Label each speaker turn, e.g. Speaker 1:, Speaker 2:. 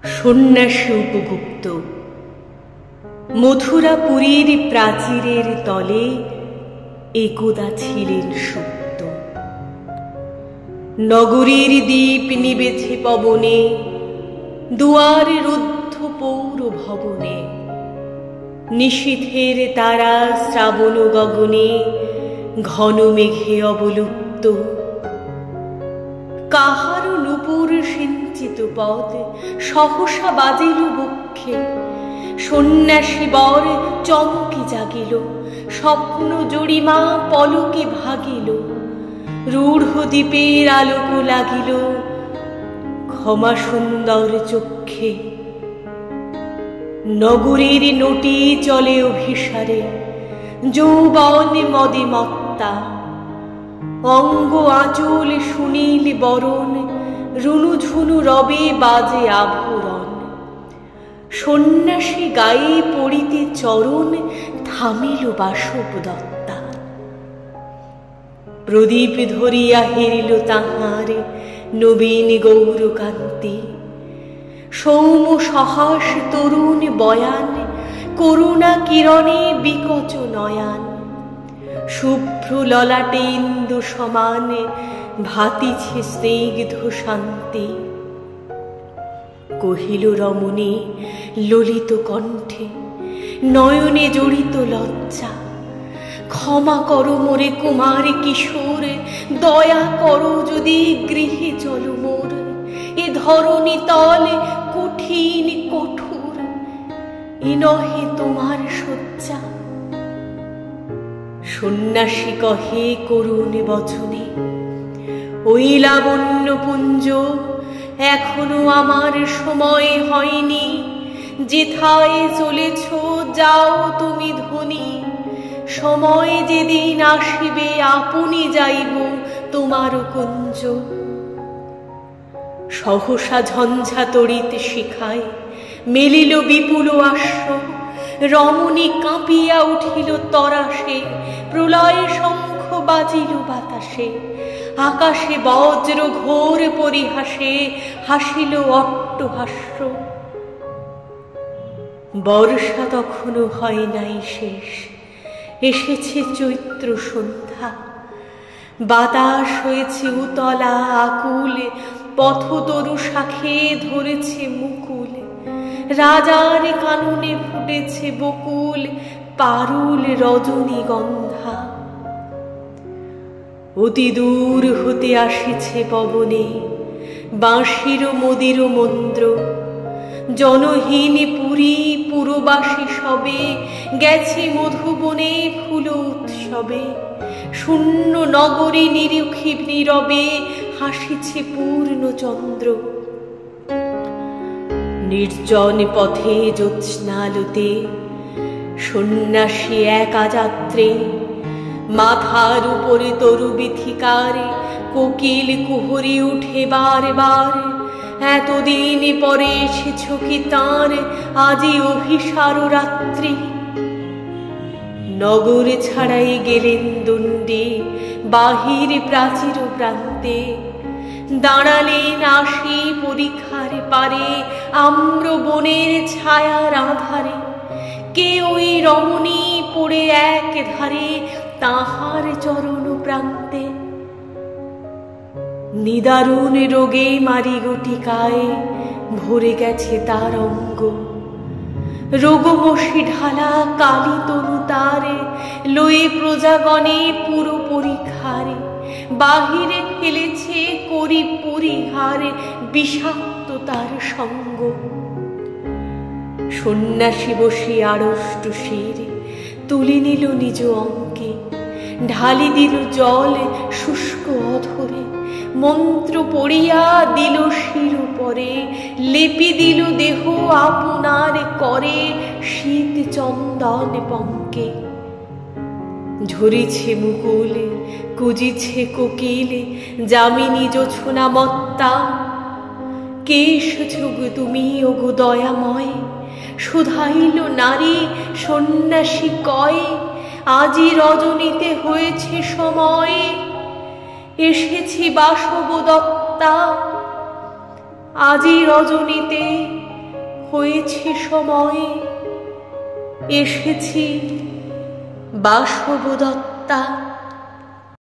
Speaker 1: সন্ন্যাসী উপগুপ্ত। মথুরাপুরীর প্রাচীরের তলে একদা ছিলেন সুপ্ত। নগরীর দ্বীপ নিবেছে পবনে, দুয়ার রুদ্ধ পৌর ভবনে। নিশীথের তারা শ্রাবণ গগনে, ঘন মেঘে অবলুপ্ত। কাহার নূপুর সিঞ্চিত পদ সহসা বাজিল বক্ষে। সন্ন্যাসী বর চমকে জাগিল, স্বপ্ন জড়িমা পলকে ভাগিল। রূঢ় দ্বীপের আলোক লাগিল, ক্ষমা সুন্দর চক্ষে। নগরীর নটি চলে অভিসারে, যৌবন মদে মত্তা। অঙ্গ আঁচল সুনীল বরণ, রুনুঝুনু রবে বাজে আভরণ। সন্ন্যাসী গায়ে পড়িতে চরণ, থামিল বাসব দত্তা। প্রদীপ ধরিয়া হেরিল তাহার নবীন গৌরকান্তি। সৌম সহাস তরুণ বয়ান, করুণা কিরণে বিকচ নয়ান। শুভ্র ললাটে ইন্দু সমান, ভাতিছে স্নিগ্ধ শান্তি। কহিল রমণী ললিত কণ্ঠে, নয়নে জড়িত লজ্জা। ক্ষমা করো মোরে কুমার কিশোর, দয়া করো যদি গৃহে চলো মোর। এ ধরণী তল কঠিন কঠোর, এ নহে তোমার শয্যা। সন্ন্যাসী কহে করুণ বচনে, ওই লাবণ্য পুঞ্জ এখনো আমার সময় হয়নি। যেথায় চলেছ যাও তুমি ধনী, সময় যেদিন আসিবে আপনি যাইব তোমার কুঞ্জ। সহসা ঝঞ্ঝা তড়িৎ শিখায় মেলিল বিপুল আশ্ব। রমণী কাঁপিয়া উঠিল তরাসে, প্রলয় শঙ্খ বাজিল বাতাসে। আকাশে বজ্র ঘোর পরিহাসে, হাসিল অট্টহাস্য। বর্ষা তখনও হয় নাই শেষ, এসেছে চৈত্র সন্ধ্যা। বাতাস হয়েছে উতলা আকুল, পথতরু শাখে ধরেছে মুকুল। রাজার কাননে ফুটেছে বকুল, পারুল রজনীগন্ধা। অতি দূর হতে আসিছে পবনে, বাঁশির মদির মন্দ্র। জনহীন পুরী পুরবাসী সবে, গেছে মধুবনে ফুল উৎসবে। শূন্য নগরী নিরীক্ষী নীরবে, হাসিছে পূর্ণচন্দ্র। নির্জন পথে জ্যোৎস্নালোতে, সন্ন্যাসী একা যাত্রে। মাথার উপরে তরু বিথিকারে, কোকিল কুহরি উঠে বার বার। এতদিন পরে এসেছ কি তাঁর, আজি অভিসার রাত্রি। নগর ছাড়াই গেলেন দণ্ডে, বাহির প্রাচীর প্রান্তে। দাঁড়ালেন আসি পরীক্ষার পারে, আম্র বনের ছায়ার আধারে। কে ওই রমণী পড়ে এক ধারে, তাহার চরণ প্রান্তে। নিদারুণ রোগে মারিগটিকায়, ভরে গেছে তার অঙ্গ। রোগমসি ঢালা কালী তনু তারে, লয়ে প্রজাগণে পুরো পরীক্ষারে। বাহিরে ফেলেছে করি পরিহারে, বিষাক্ত তার সঙ্গ। সন্ন্যাসী বসে আড়ষ্ট শিরে, তুলে নিল নিজ অঙ্কে। ঢালি দিল জল শুষ্ক অধরে, মন্ত্র পড়িয়া দিল শির পরে। লেপি দিল দেহ আপনার করে, শীত চন্দন পঙ্কে। ঝরিছে মুকুল, কুজিছে কোকিল, যামিনী জোছনা মত্তা। কেশ যুগ তুমি ওগো দয়াময়, শুধাইল নারী সন্ন্যাসী কয়। আজি রজনীতে হয়েছে সময়, এসেছি বাসব দত্তা। আজি রজনীতে হয়েছে সময়, এসেছি বাসবদত্তা।